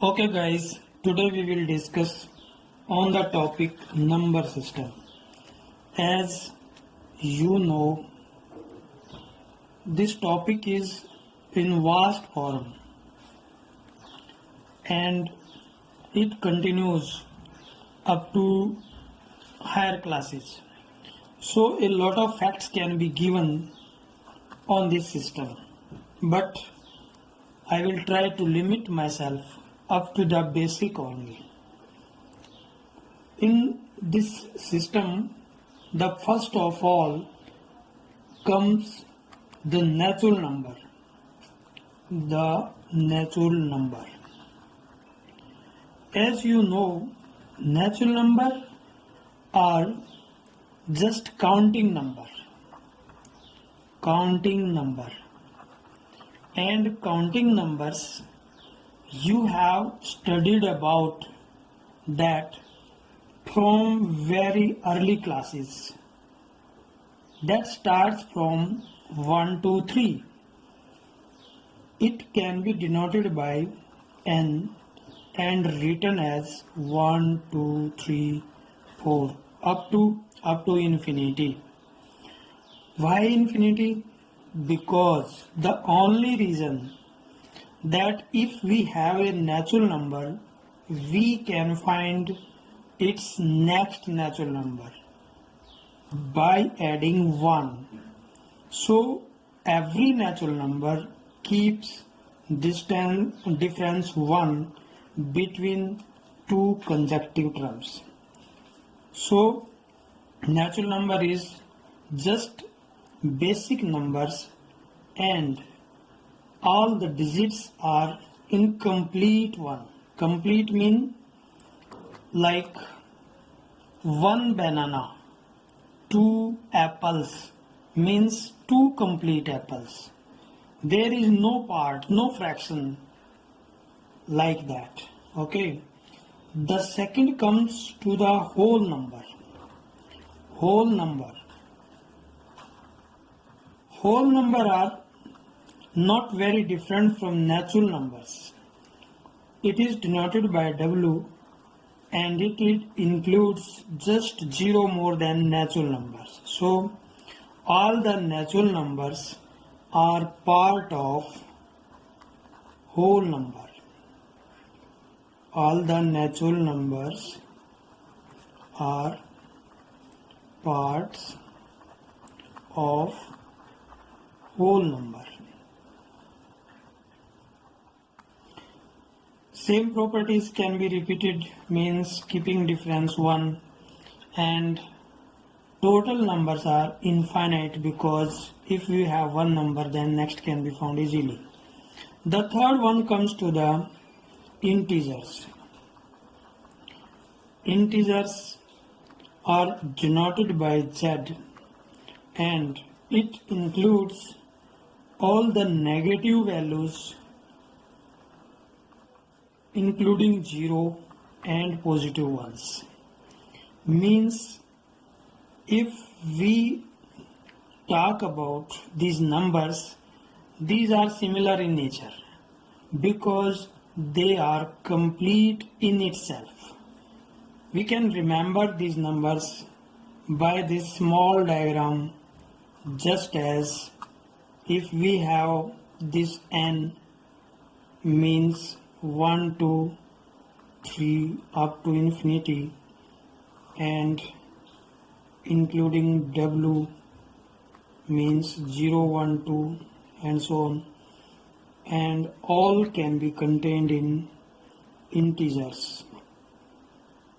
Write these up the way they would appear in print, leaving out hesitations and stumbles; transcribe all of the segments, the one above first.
Okay guys, today we will discuss on the topic number system. As you know, this topic is in vast form and it continues up to higher classes. So a lot of facts can be given on this system, but I will try to limit myself up to the basic only. In this system, the first of all comes the natural number. The natural number. As you know, natural number are just counting number. Counting number. And counting numbers, you have studied about that from very early classes. That starts from 1 to 3. It can be denoted by n and written as 1, 2, 3, 4 up to infinity. Why infinity? Because the only reason that if we have a natural number, we can find its next natural number by adding 1. So every natural number keeps difference 1 between two consecutive terms. So natural number is just basic numbers and all the digits are incomplete one. Complete mean like 1 banana, 2 apples means 2 complete apples. There is no part, no fraction like that. Okay. The second comes to the whole number. Whole number. Whole number are not very different from natural numbers. It is denoted by W and it includes just 0 more than natural numbers. So all the natural numbers are part of whole number. All the natural numbers are parts of whole number. Same properties can be repeated, means keeping difference 1, and total numbers are infinite because if we have one number then next can be found easily. The third one comes to the integers. Integers are denoted by Z and it includes all the negative values including 0 and positive ones. Means if we talk about these numbers, these are similar in nature because they are complete in itself. We can remember these numbers by this small diagram, just as if we have this n means 1, 2, 3 up to infinity and including W means 0, 1, 2 and so on, and all can be contained in integers,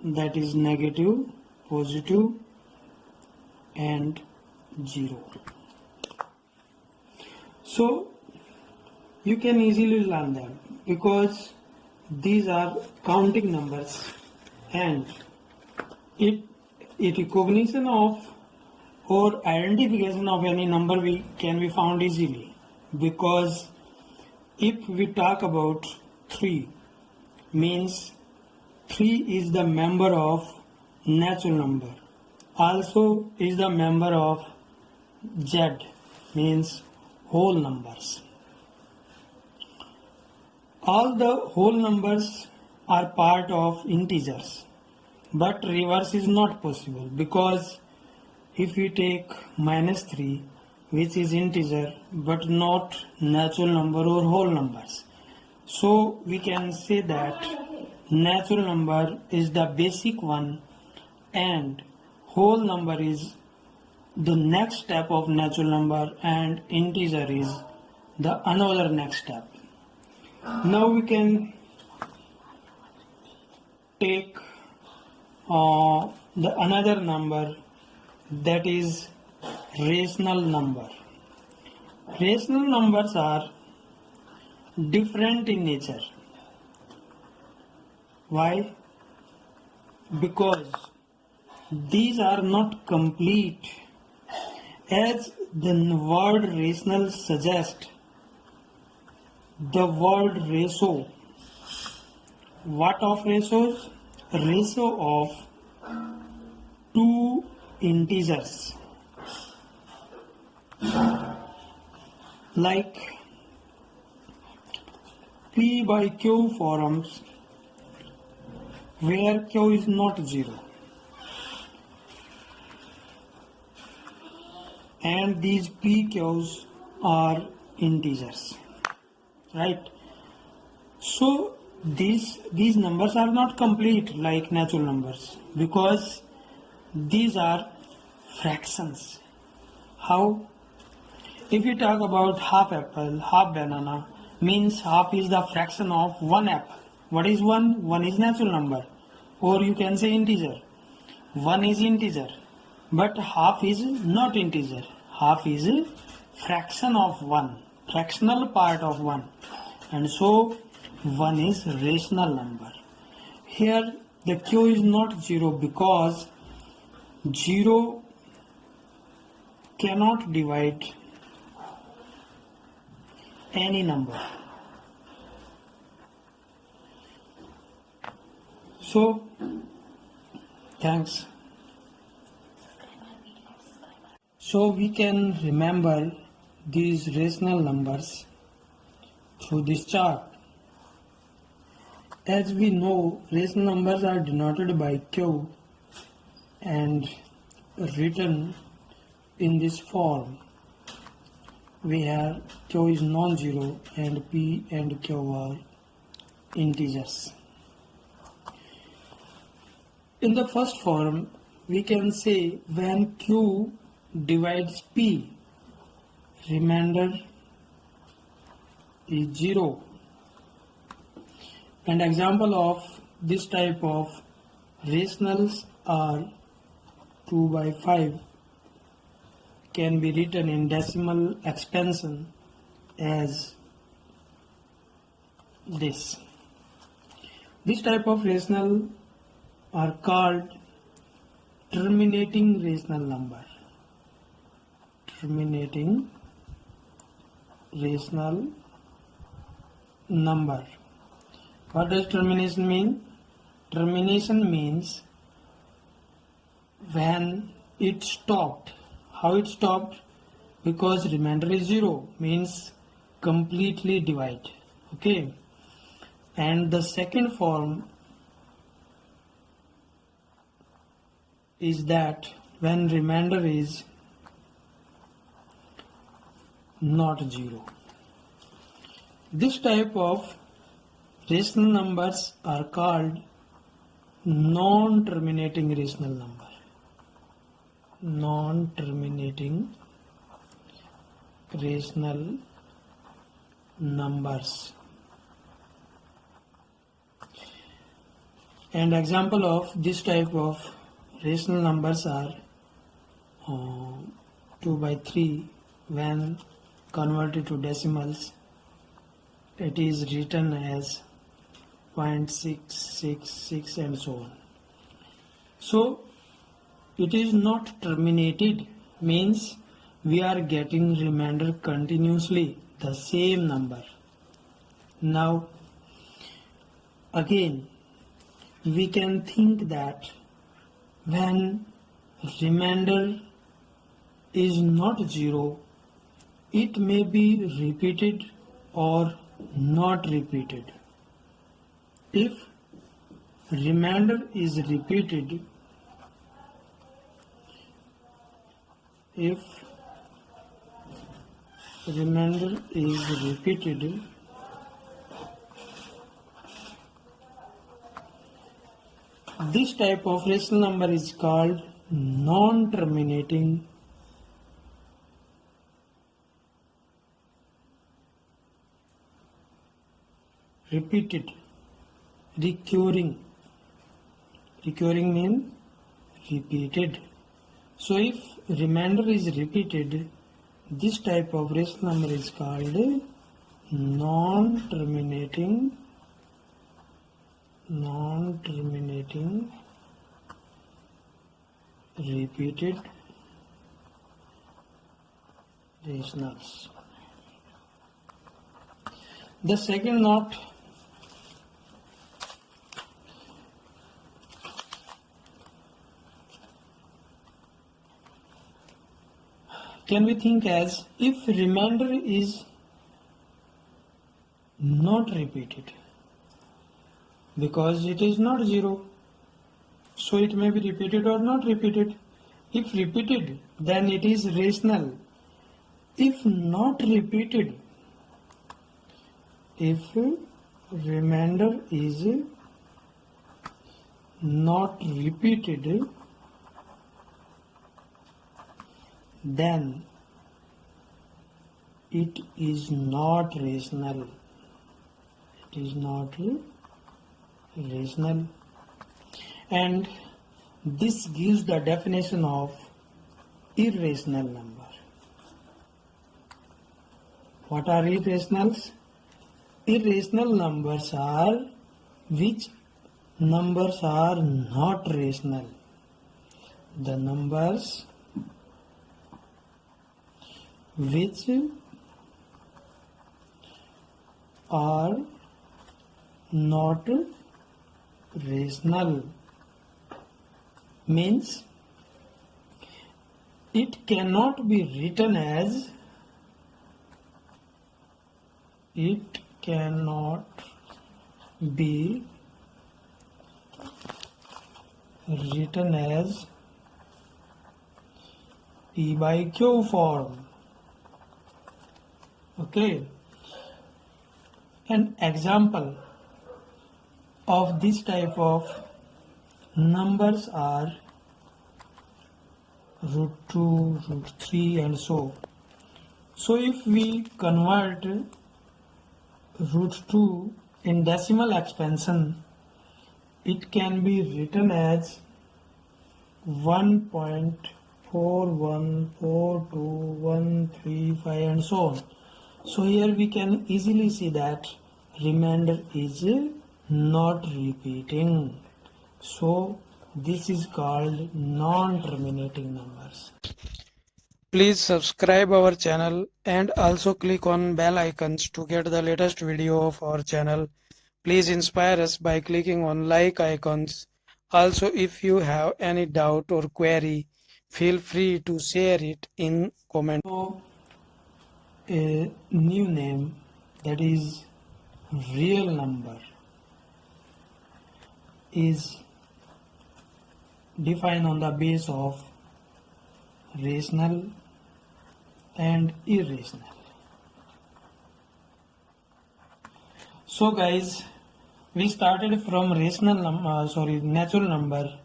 that is negative, positive and 0. So you can easily learn them because these are counting numbers and it recognition of or identification of any number can be found easily, because if we talk about 3 means 3 is the member of natural number, also is the member of Z means whole numbers. All the whole numbers are part of integers, but reverse is not possible, because if we take -3, which is integer but not natural number or whole numbers, so we can say that natural number is the basic one and whole number is the next step of natural number and integer is the another next step. Now we can take the another number, that is rational number. Rational numbers are different in nature. Why? Because these are not complete. As the word rational suggests, the word ratio. What of ratios? Ratio of two integers. Like P by Q forms where Q is not 0. And these PQs are integers, right? So these numbers are not complete like natural numbers, because these are fractions. How? If we talk about half apple, half banana, means half is the fraction of one apple. What is one? One is natural number, or you can say integer. One is integer, but half is not integer. Half is a fraction of one, fractional part of one, and so one is rational number. Here the Q is not 0 because 0 cannot divide any number. So thanks. So we can remember these rational numbers through this chart. As we know, rational numbers are denoted by Q and written in this form. We have Q is non-zero and P and Q are integers. In the first form, we can say when Q divides P, remainder is 0. And example of this type of rationals are 2 by 5 can be written in decimal expansion as this. This type of rational are called terminating rational number. Terminating rational number. What does termination mean? Termination means when it stopped. How it stopped? Because remainder is 0, means completely divide. Okay. And the second form is that when remainder is not 0. This type of rational numbers are called non-terminating rational number. Non-terminating rational numbers. And example of this type of rational numbers are 2 by 3 when converted to decimals it is written as 0.666 and so on. So it is not terminated, means we are getting remainder continuously, the same number. Now again we can think that when remainder is not 0, it may be repeated or not repeated. if remainder is repeated, this type of rational number is called non-terminating repeated. Recurring means repeated. So if remainder is repeated, this type of rational number is called non-terminating repeated rationals. The second note, can we think as if remainder is not repeated, because it is not 0, so it may be repeated or not repeated. If repeated, then it is rational. If not repeated, if remainder is not repeated, then it is not rational. It is not rational. And this gives the definition of irrational number. What are irrationals? Irrational numbers are which numbers are not rational. The numbers which are not rational means it cannot be written as p by q form. Okay. An example of this type of numbers are √2, √3 and so. So if we convert √2 in decimal expansion, it can be written as 1.4142135 and so on. So here we can easily see that remainder is not repeating. So this is called non-terminating numbers. Please subscribe our channel and also click on bell icons to get the latest video of our channel. Please inspire us by clicking on like icons. Also, if you have any doubt or query, feel free to share it in comment. So, a new name, that is real number, is defined on the base of rational and irrational. So guys, we started from natural number,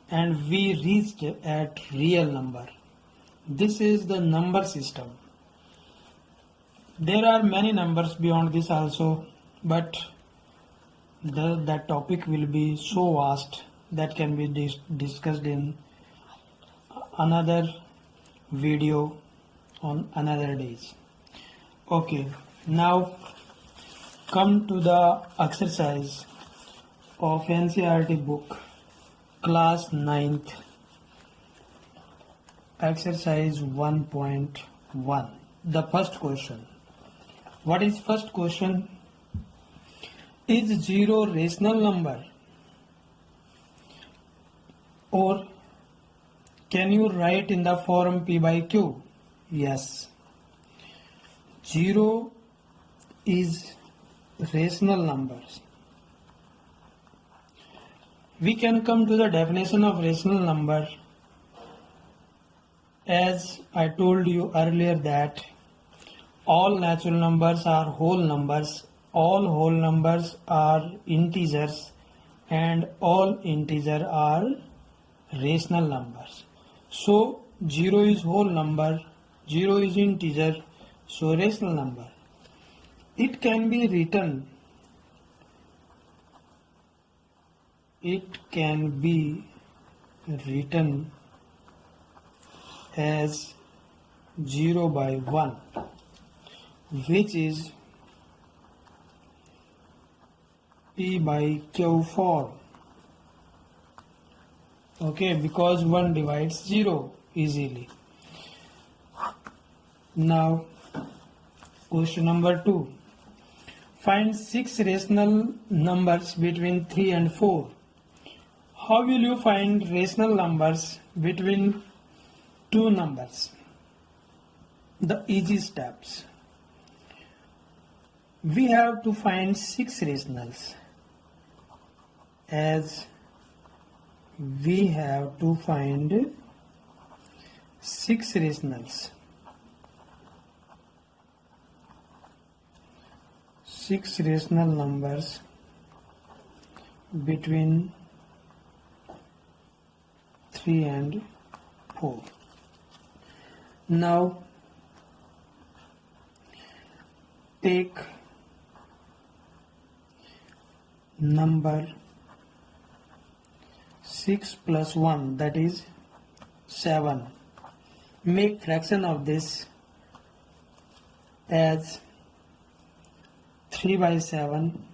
and we reached at real number. This is the number system. There are many numbers beyond this also, but that topic will be so vast that can be discussed in another video on another days. Okay, now come to the exercise of NCERT book, class 9th, exercise 1.1. The first question. What is first question? Is 0 rational number? Or can you write in the form p by q? Yes. 0 is rational numbers. we can come to the definition of rational number. As I told you earlier that all natural numbers are whole numbers, all whole numbers are integers, and all integers are rational numbers. So 0 is whole number, 0 is integer, so rational number. It can be written as 0 by 1, which is P by Q form. Okay, because 1 divides 0 easily. Now, question number 2. Find 6 rational numbers between 3 and 4. How will you find rational numbers between two numbers? The easy steps. We have to find 6 rationals, as we have to find 6 rationals. 6 rational numbers between 3 and 4. Now take number 6 plus 1, that is 7. Make fraction of this as 3 by 7.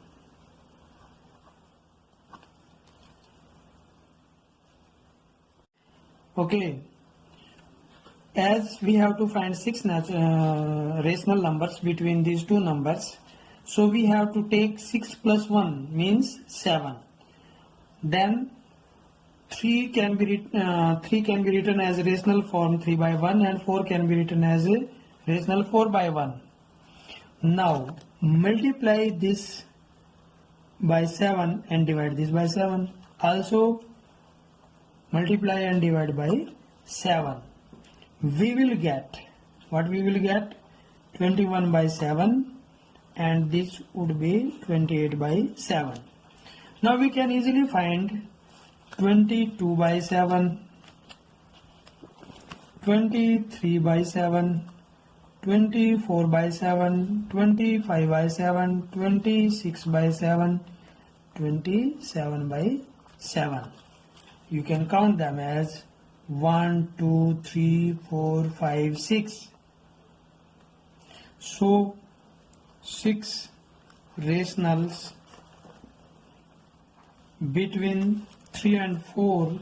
Okay, as we have to find 6 rational numbers between these two numbers, so we have to take 6 plus 1 means 7. Then 3 can be written as rational form 3 by 1, and 4 can be written as a rational 4 by 1. Now multiply this by 7 and divide this by 7. Also multiply and divide by 7. We will get, what we will get? 21 by 7, and this would be 28 by 7. Now we can easily find 22 by 7, 23 by 7, 24 by 7, 25 by 7, 26 by 7, 27 by 7. You can count them as 1, 2, 3, 4, 5, 6. So 6 rationals between 3 and 4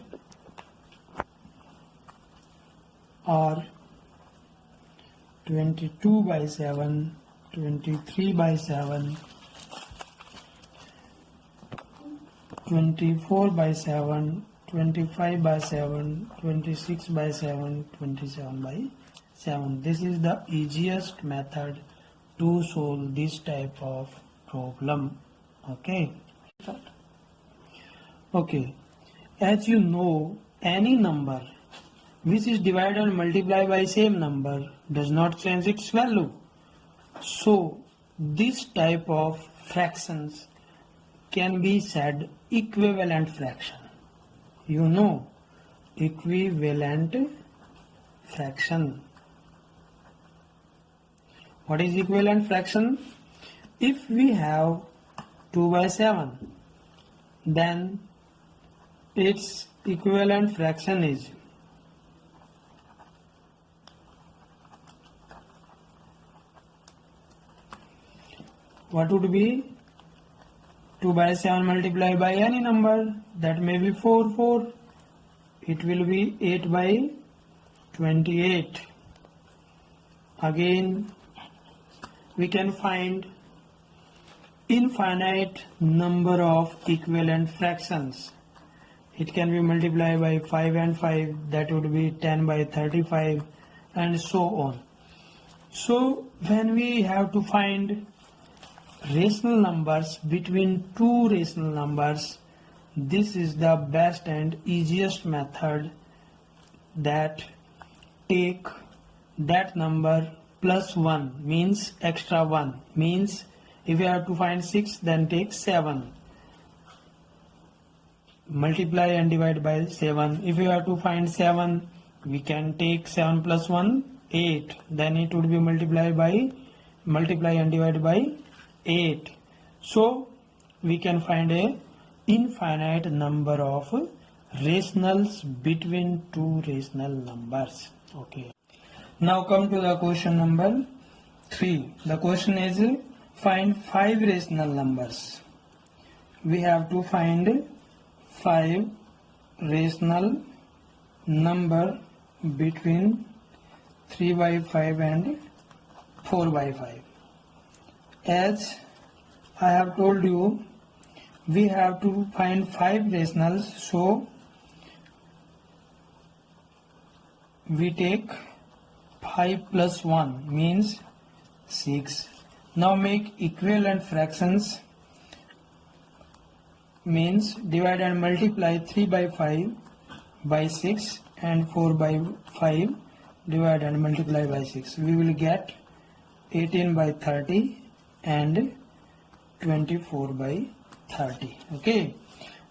are 22 by 7, 23 by 7, 24 by 7, 25 by 7, 26 by 7, 27 by 7. This is the easiest method to solve this type of problem. Okay. Okay. As you know, any number which is divided and multiplied by same number does not change its value. So this type of fractions can be said equivalent fraction. You know, equivalent fraction. What is equivalent fraction? If we have 2 by 7, then its equivalent fraction is what would be 2 by 7 multiplied by any number, that may be 4, it will be 8 by 28. Again, we can find infinite number of equivalent fractions. It can be multiplied by 5 and 5, that would be 10 by 35, and so on. So when we have to find rational numbers between two rational numbers, this is the best and easiest method, that take that number plus 1 means extra 1, means if you have to find 6 then take 7, multiply and divide by 7. If you have to find 7, we can take 7 plus 1, 8, then it would be multiply and divide by 8. So we can find a infinite number of rationals between two rational numbers. Okay. Now come to the question number 3. The question is find 5 rational numbers. We have to find 5 rational number between 3 by 5 and 4 by 5. As I have told you, we have to find 5 rationals, so we take 5 plus 1 means 6. Now make equivalent fractions, means divide and multiply 3 by 5 by 6 and 4 by 5 divide and multiply by 6. We will get 18 by 30 and 24 by 30. Okay.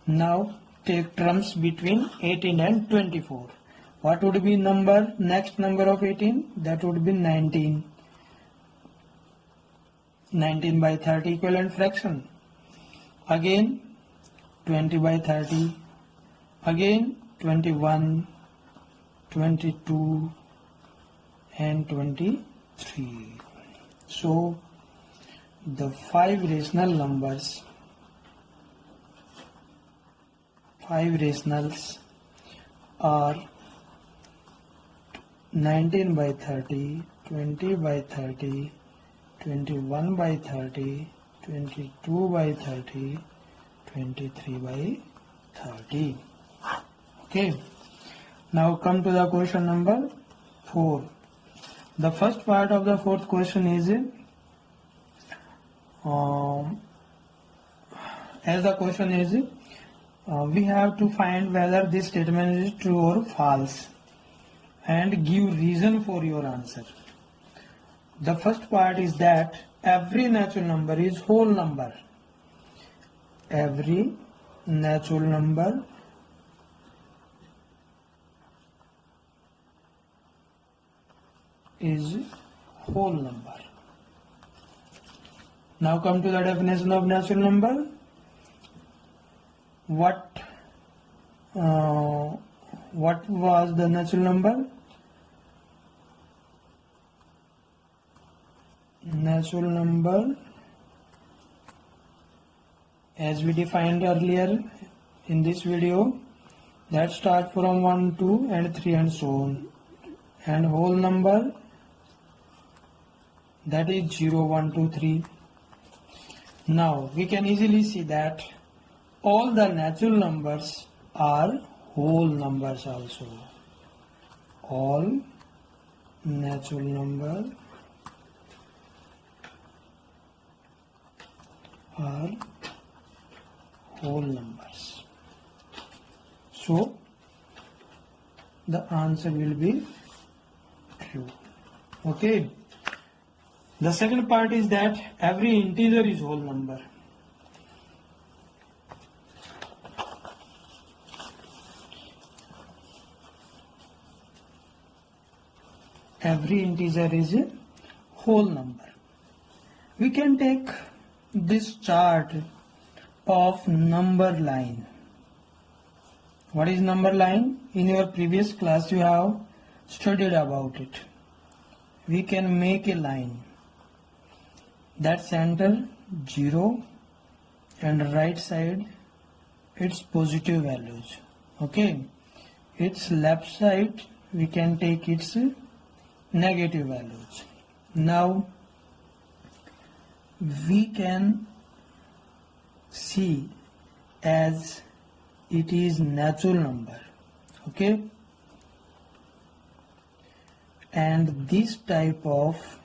Now take terms between 18 and 24. What would be next number of 18? That would be 19. 19 by 30 equivalent fraction. Again 20 by 30. Again 21, 22 and 23. So the 5 rational numbers, 5 rationals are 19 by 30, 20 by 30, 21 by 30, 22 by 30, 23 by 30. Okay. Now come to the question number 4. The first part of the fourth question is, as the question is, we have to find whether this statement is true or false and give reason for your answer. The first part is that every natural number is whole number. Every natural number is whole number. Now come to the definition of natural number. What was the natural number? Natural number, as we defined earlier in this video, that start from 1, 2 and 3 and so on. And whole number, that is 0, 1, 2, 3. Now we can easily see that all the natural numbers are whole numbers also. All natural numbers are whole numbers. So the answer will be true. Okay. The second part is that every integer is whole number. Every integer is a whole number. We can take this chart of number line. What is number line? In your previous class you have studied about it. We can make a line that center 0 and right side its positive values. Okay. Its left side we can take its negative values. Now we can see as it is natural number. Okay. And this type of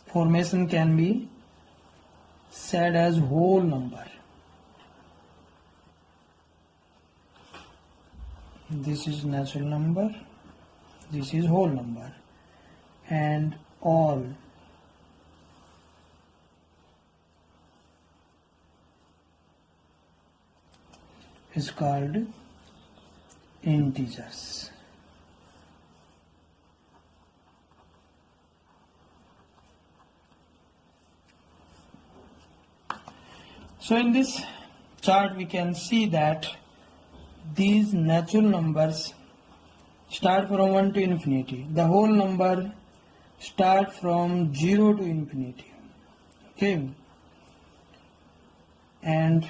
formation can be said as whole number. This is natural number, this is whole number, and all is called integers. So in this chart we can see that these natural numbers start from 1 to infinity. The whole number start from 0 to infinity. Okay. And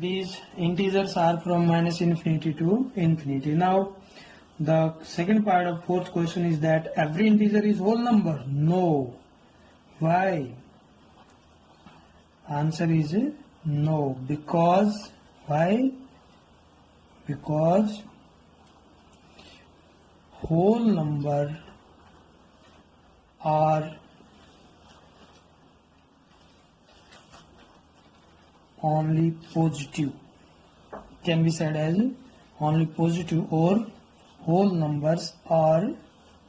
these integers are from minus infinity to infinity. Now the second part of fourth question is that every integer is whole number. No. Why? Answer is no. Because why? Because whole number are only positive, can be said as only positive, or whole numbers are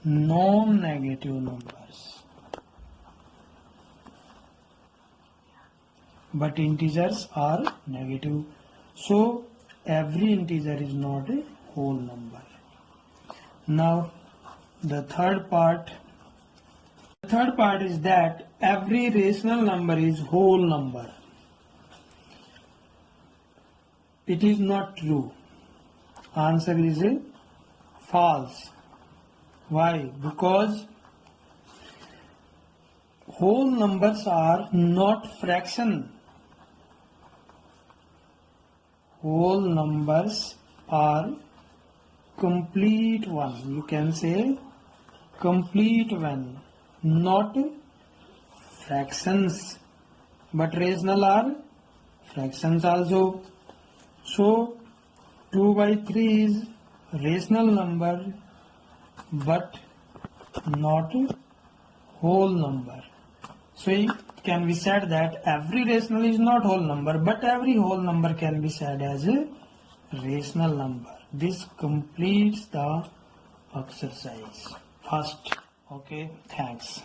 non-negative numbers, but integers are negative. So every integer is not a whole number. Now the third part is that every rational number is whole number. It is not true. Answer is false. Why? Because whole numbers are not fraction. Whole numbers are complete one. You can say complete one, not fractions. But rational are fractions also. So 2 by 3 is rational number but not whole number. So it can be said that every rational is not whole number, but every whole number can be said as a rational number. This completes the exercise. First, okay, thanks.